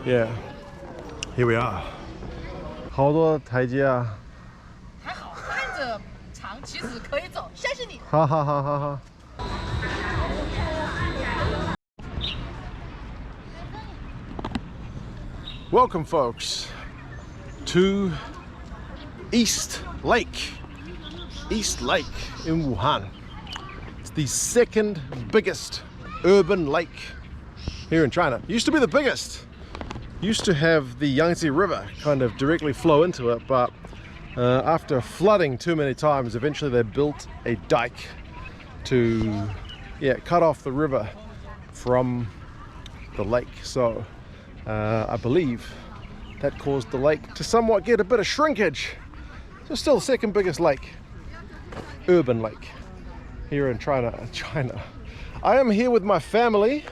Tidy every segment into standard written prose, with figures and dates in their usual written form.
Yeah, here we are. 好多台阶啊。还好，看着长，其实可以走，相信你。好好好好好。Welcome, folks, to East Lake in Wuhan. It's the second biggest urban lake here in China. Used to be the biggest. Used to have the Yangtze River kind of directly flow into it, but after flooding too many times, eventually they built a dike to cut off the river from the lake. So I believe that caused the lake to somewhat get a bit of shrinkage. So still the second biggest lake, urban lake, here in China. I am here with my family.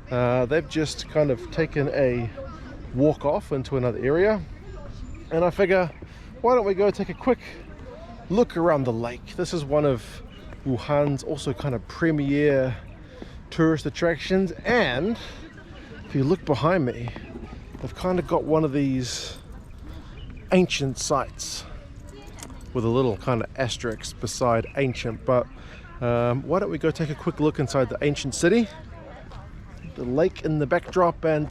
They've just kind of taken a walk off into another area, and I figure, why don't we go take a quick look around the lake? This is one of Wuhan's also kind of premier tourist attractions, and if you look behind me, they've kind of got one of these ancient sites with a little kind of asterisk beside ancient. But why don't we go take a quick look inside the ancient city, the lake in the backdrop, and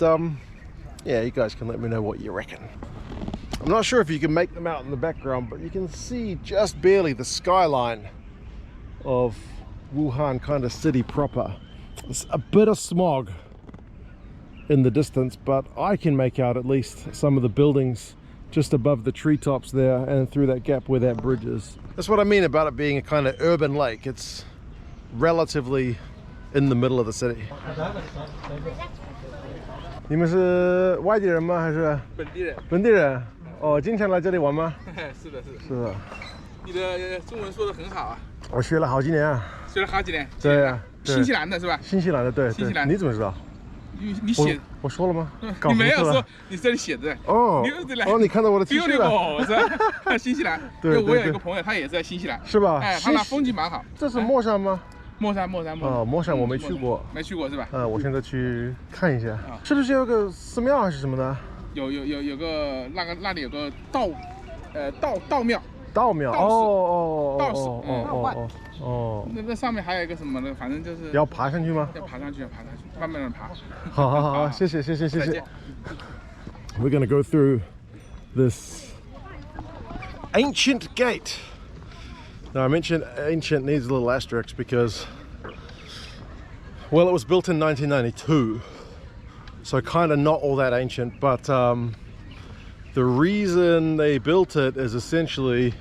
yeah, you guys can let me know what you reckon. I'm not sure if you can make them out in the background, but you can see just barely the skyline of Wuhan kind of city proper. There's a bit of smog in the distance, but I can make out at least some of the buildings just above the treetops there and through that gap where that bridge is. That's what I mean about it being a kind of urban lake. It's relatively in the middle of the city. 你们是外地人吗？还是本地人？本地人。哦，经常来这里玩吗？是的，是的。是的。你的中文说得很好啊。我学了好几年啊。学了好几年。对呀。新西兰的是吧？新西兰的，对。新西兰。你怎么知道？你写我说了吗？你没有说，你这里写的。哦。哦，你看到我的 T 恤了。是吧？新西兰。对。因为我有一个朋友，他也是在新西兰。是吧？哎，他那风景蛮好。这是墨山吗？ 墨山哦，墨山我没去过，没去过是吧？我现在去看一下，是不是有个寺庙还是什么的？有个那里有个道庙。道庙哦，道士哦，那上面还有一个什么呢？反正就是要爬上去吗？要爬上去，慢慢的爬。好，谢谢。We're gonna go through this ancient gate. Now I mentioned ancient needs a little asterisk because, well, it was built in 1992, so kind of not all that ancient, but the reason they built it is essentially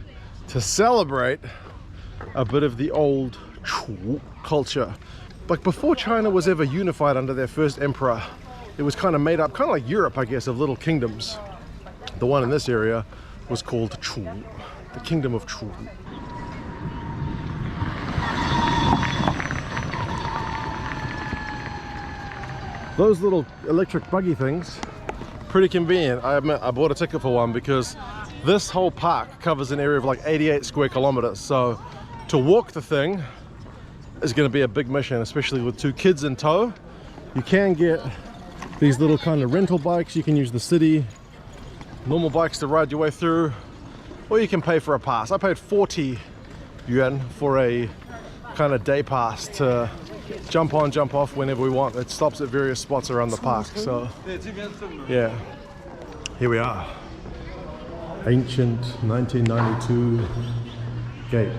to celebrate a bit of the old Chu culture. Like before China was ever unified under their first emperor, it was kind of made up, kind of like Europe, I guess, of little kingdoms. The one in this area was called Chu, the Kingdom of Chu. Those little electric buggy things, pretty convenient. I admit I bought a ticket for one because this whole park covers an area of like 88 square kilometers. So to walk the thing is going to be a big mission, especially with 2 kids in tow. You can get these little kind of rental bikes. You can use the city normal bikes to ride your way through, or you can pay for a pass. I paid 40 yuan for a kind of day pass to jump on, jump off whenever we want. It stops at various spots around the park. So yeah, here we are. Ancient 1992 gate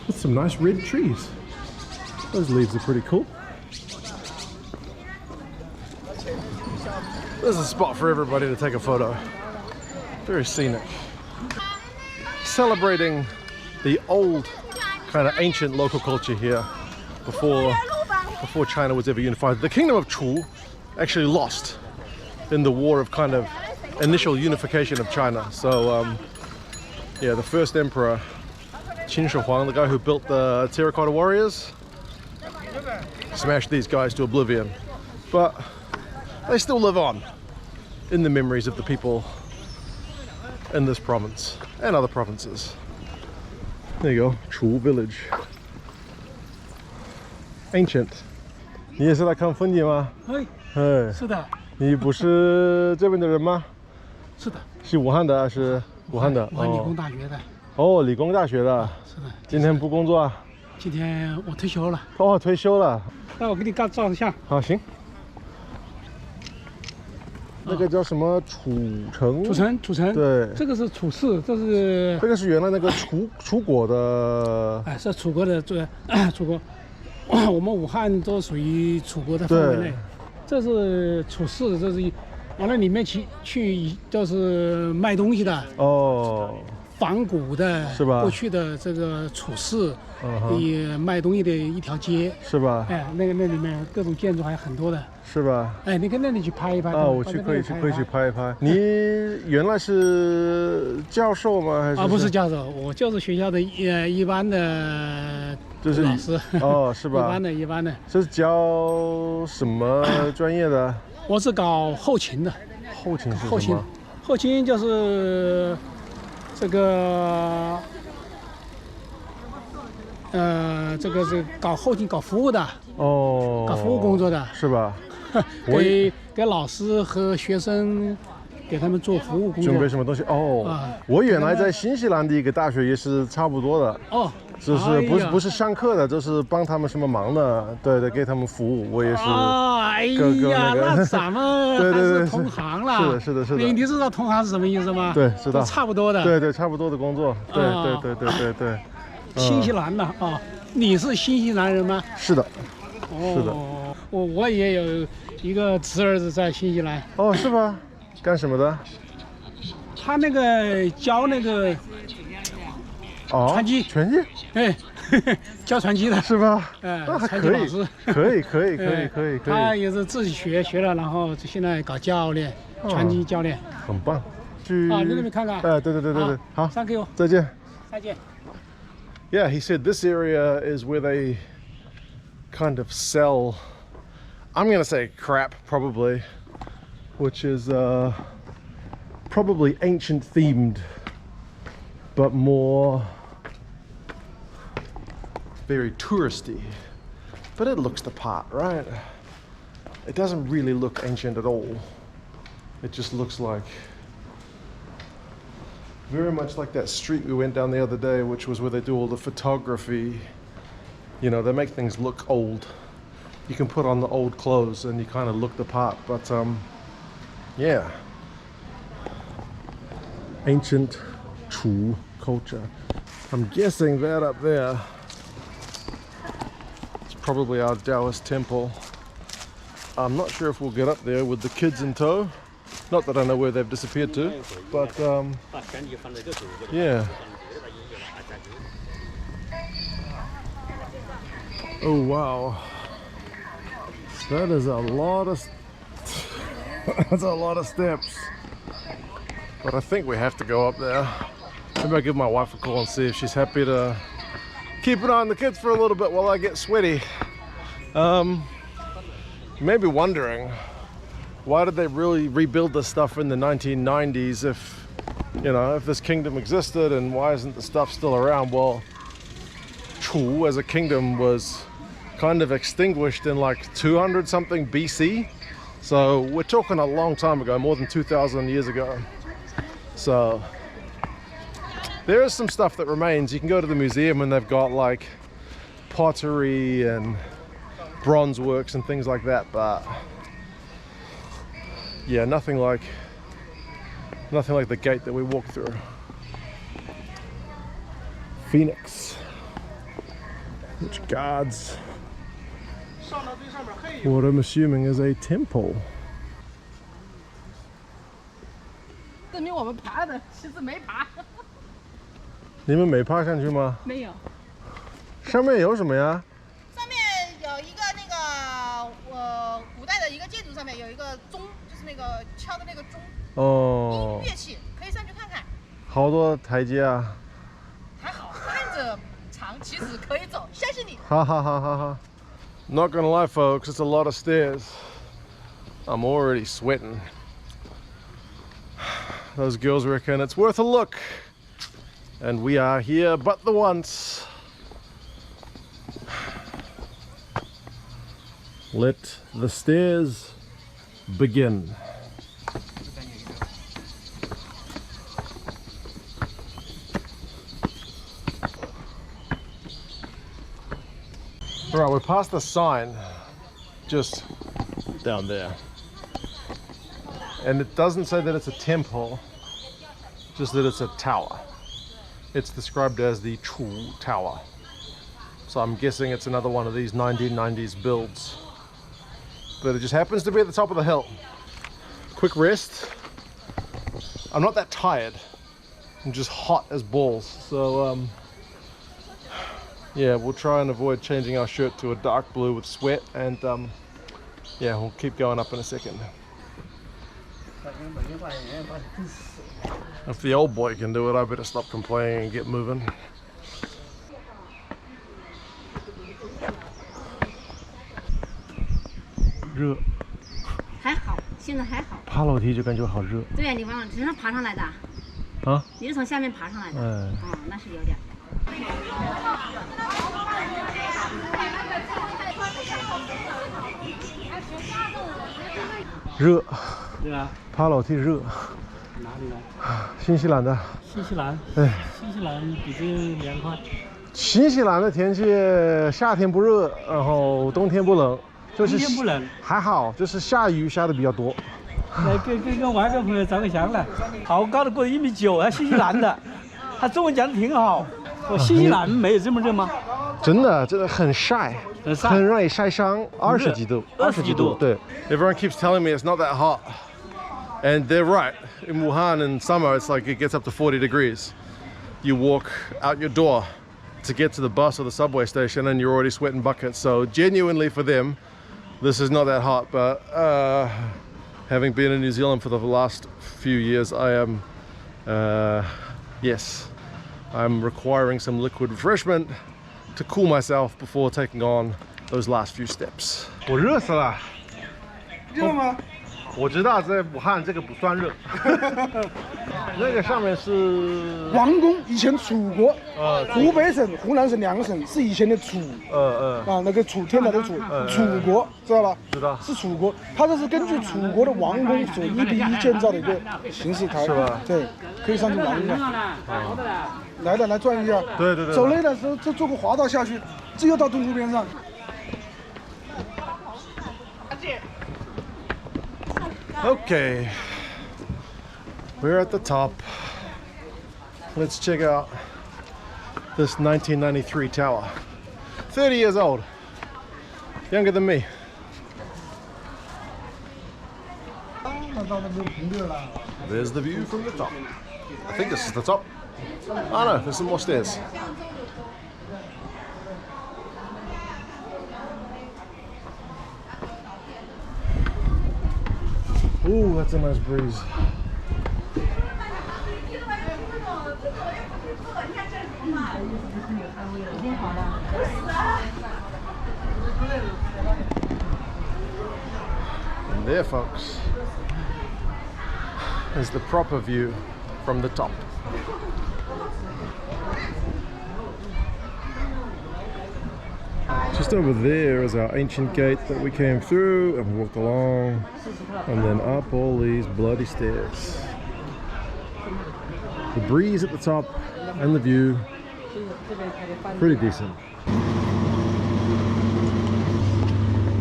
with some nice red trees. Those leaves are pretty cool. There's a spot for everybody to take a photo. Very scenic. Celebrating the old kind of ancient local culture here before China was ever unified. The Kingdom of Chu actually lost in the war of kind of initial unification of China. So yeah, the first emperor, Qin Shi Huang, the guy who built the terracotta warriors, smashed these guys to oblivion. But they still live on in the memories of the people in this province and other provinces. There you go, Chu village. Ancient. 你也是来看风景吗？哎，哎，是的，你不是这边的人吗？是的，是武汉的还是武汉的？武汉理工大学的。哦，理工大学的。是的。今天不工作啊？今天我退休了。哦，退休了。那我给你照张相。好，行。那个叫什么褚城？褚城。对，这个是褚市，这个是原来那个楚国的。哎，是楚国的楚国。我们武汉都属于楚国的范围内。这是褚市，这是往那里面去都是卖东西的。哦。仿古的，是吧？过去的这个褚市，也卖东西的一条街，是吧？哎，那里面各种建筑还有很多的，是吧？哎，你跟那里去拍一拍。啊，我可以去拍一拍。你原来是教授吗？还是？啊，不是教授，我就是学校的一般的就是老师。哦，是吧？一般的。是教什么专业的？我是搞后勤的。后勤是什么？后勤就是这个。这个是搞后勤、搞服务的哦，搞服务工作的是吧？给老师和学生，给他们做服务工作。准备什么东西？哦，我原来在新西兰的一个大学也是差不多的。哦，就是不是上课的，就是帮他们什么忙的，对，给他们服务。我也是。哎呀，那咱们还是同行了。是的。你知道同行是什么意思吗？对，知道。差不多的。对，差不多的工作。对。新西兰的啊，你是新西兰人吗？是的，是的。我也有一个侄儿子在新西兰。哦，是吧？干什么的？他那个教那个传机。传机？哎，教传机的是吧？那还可以。可以。他也是自己学了，然后现在搞教练，传机教练。很棒。去你那边看看。哎，对。好 ，Thank you。再见。再见。Yeah, he said this area is where they kind of sell, I'm going to say crap probably, which is probably ancient themed, but more very touristy. But it looks the part, right? It doesn't really look ancient at all. It just looks like very much like that street we went down the other day, which was where they do all the photography. You know, they make things look old. You can put on the old clothes and you kind of look the part. But yeah, ancient Chu culture. I'm guessing that up there is probably our Taoist temple. I'm not sure if we'll get up there with the kids in tow. Not that I know where they've disappeared to, but yeah. Oh wow, that is a lot of that's a lot of steps. But I think we have to go up there. Maybe I'll give my wife a call and see if she's happy to keep an eye on the kids for a little bit while I get sweaty. You may be wondering, why did they really rebuild this stuff in the 1990s if, you know, if this kingdom existed, and why isn't the stuff still around? Well, Chu as a kingdom was kind of extinguished in like 200 something BC. So we're talking a long time ago, more than 2,000 years ago. So there is some stuff that remains. You can go to the museum and they've got like pottery and bronze works and things like that, but yeah, nothing like the gate that we walked through. Phoenix, which guards what I'm assuming is a temple. 证明我们爬的，其实没爬。你们没爬上去吗？没有。上面有什么呀？上面有一个那个古代的一个建筑，上面有一个钟，就是那个敲的那个钟。哦。乐器，可以上去看看。好多台阶啊。还好，看着长，其实可以走，相信你。哈哈哈哈哈。Not gonna lie, folks, it's a lot of stairs. I'm already sweating. Those girls reckon it's worth a look. And we are here but the once. Let the stairs begin. Right, we're past the sign just down there. And it doesn't say that it's a temple, just that it's a tower. It's described as the Chu Tower. So I'm guessing it's another one of these 1990s builds. But it just happens to be at the top of the hill. Quick rest. I'm not that tired. I'm just hot as balls. So yeah, we'll try and avoid changing our shirt to a dark blue with sweat, and yeah, we'll keep going up in a second. If the old boy can do it, I better stop complaining and get moving. 热，还好，现在还好。爬楼梯就感觉好热。对呀，你往身上爬上来的。啊？你是从下面爬上来的？哦，那是有点。热。热啊？爬楼梯热。哪里来？新西兰的。新西兰。哎。新西兰比这凉快。新西兰的天气，夏天不热，然后冬天不冷。 就是冬天不冷，还好，就是下雨下的比较多。来跟外国朋友照个相来，好高的个子1.9米，还新西兰的，他中文讲的挺好。我新西兰没有这么热吗？真的很晒，很容易晒伤，20几度，20几度。对。Everyone keeps telling me it's not that hot, and they're right. In Wuhan in summer, it's like it gets up to 40 degrees. You walk out your door to get to the bus or the subway station, and you're already sweating buckets. So genuinely for them. This is not that hot, but having been in New Zealand for the last few years, I am, yes, I'm requiring some liquid refreshment to cool myself before taking on those last few steps. 我热死了。热吗？我知道在武汉这个不算热。那个上面是王宫，以前楚国，湖北省、湖南省两个省是以前的楚，那个楚天台的楚，楚国知道吧？知道，是楚国。它这是根据楚国的王宫所1比1建造的一个形式台，是吧？对，可以上去玩一下。来的来转一下。对对对。走累的时候就坐个滑道下去，这又到东湖边上。 Okay, we're at the top. Let's check out this 1993 tower. 30 years old, younger than me. There's the view from the top. I think this is the top. Oh no, there's some more stairs. Ooh, that's a nice breeze. And there, folks, is the proper view from the top. Just over there is our ancient gate that we came through and walked along, and then up all these bloody stairs. The breeze at the top and the view, pretty decent.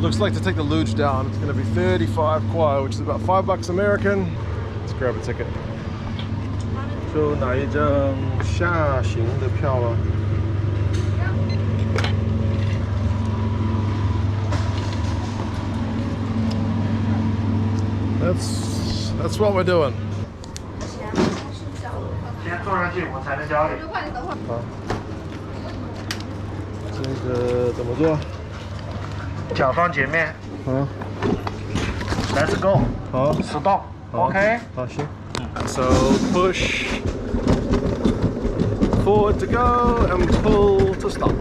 Looks like to take the luge down, it's going to be 35 kwai, which is about $5 American. Let's grab a ticket. 就哪一张下行的票啊？ That's what we're doing. 先坐上去，我才能教你。好，这个怎么做？脚放前面。好。Let's go。好。Stop。OK。好，行。So push forward to go and pull to stop.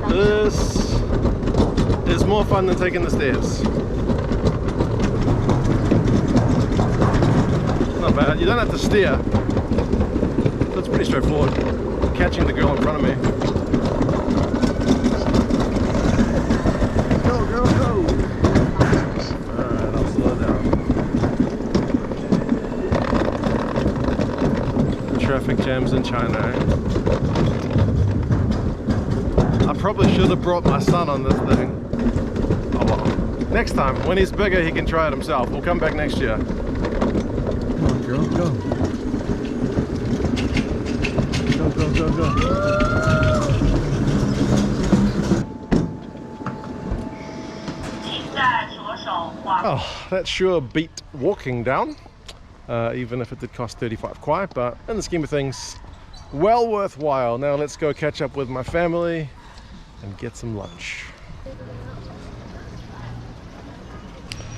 This is more fun than taking the stairs. Not bad. You don't have to steer. So it's pretty straightforward. Catching the girl in front of me. Go, go, go! Alright, I'll slow down. Traffic jams in China, eh? I probably should have brought my son on this thing. Oh well. Next time, when he's bigger, he can try it himself. We'll come back next year. Come on, girl, go. Go, go, go, go. Oh, that sure beat walking down. Even if it did cost 35 kwai, but in the scheme of things, well worthwhile. Now let's go catch up with my family and get some lunch.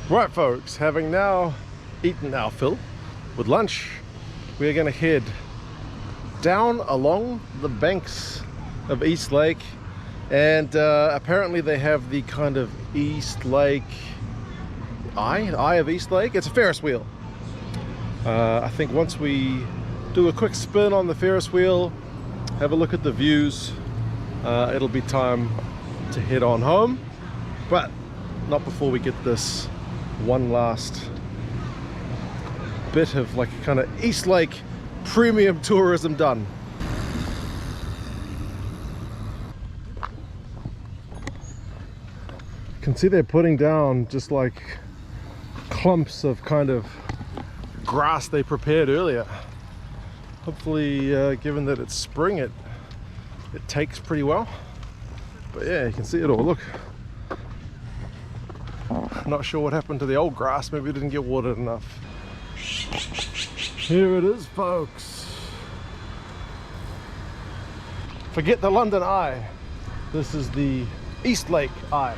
Right folks, having now eaten our fill with lunch, we're going to head down along the banks of East Lake, and apparently they have the kind of East Lake eye of East Lake. It's a Ferris wheel. I think once we do a quick spin on the Ferris wheel, have a look at the views, it'll be time to head on home, but not before we get this one last bit of like kind of East Lake premium tourism done. You can see they're putting down just like clumps of kind of grass they prepared earlier. Hopefully, given that it's spring, it takes pretty well. But yeah, you can see it all. Look, not sure what happened to the old grass. Maybe it didn't get watered enough. Here it is, folks. Forget the London Eye. This is the East Lake Eye.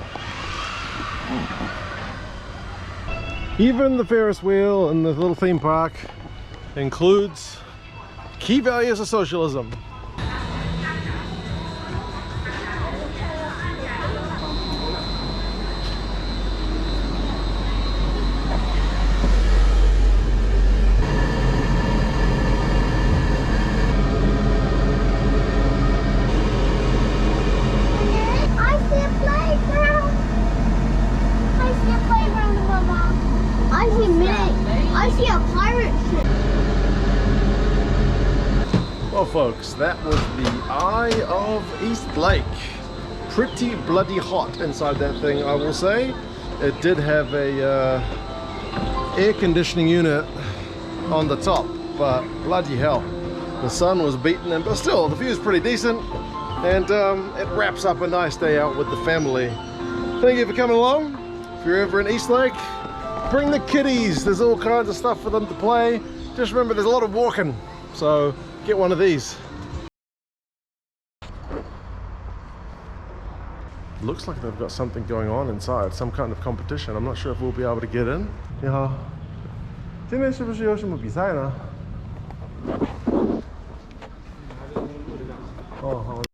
Even the Ferris wheel and the little theme park includes key values of socialism. Well folks, that was the Eye of East Lake. Pretty bloody hot inside that thing, I will say. It did have a air conditioning unit on the top, but bloody hell, the sun was beating in, but still the view is pretty decent, and it wraps up a nice day out with the family. Thank you for coming along. If you're ever in East Lake, bring the kiddies. There's all kinds of stuff for them to play. Just remember, there's a lot of walking, so get one of these. Looks like they've got something going on inside, some kind of competition. I'm not sure if we'll be able to get in. 你好，今天是不是有什么比赛呢？哦，好，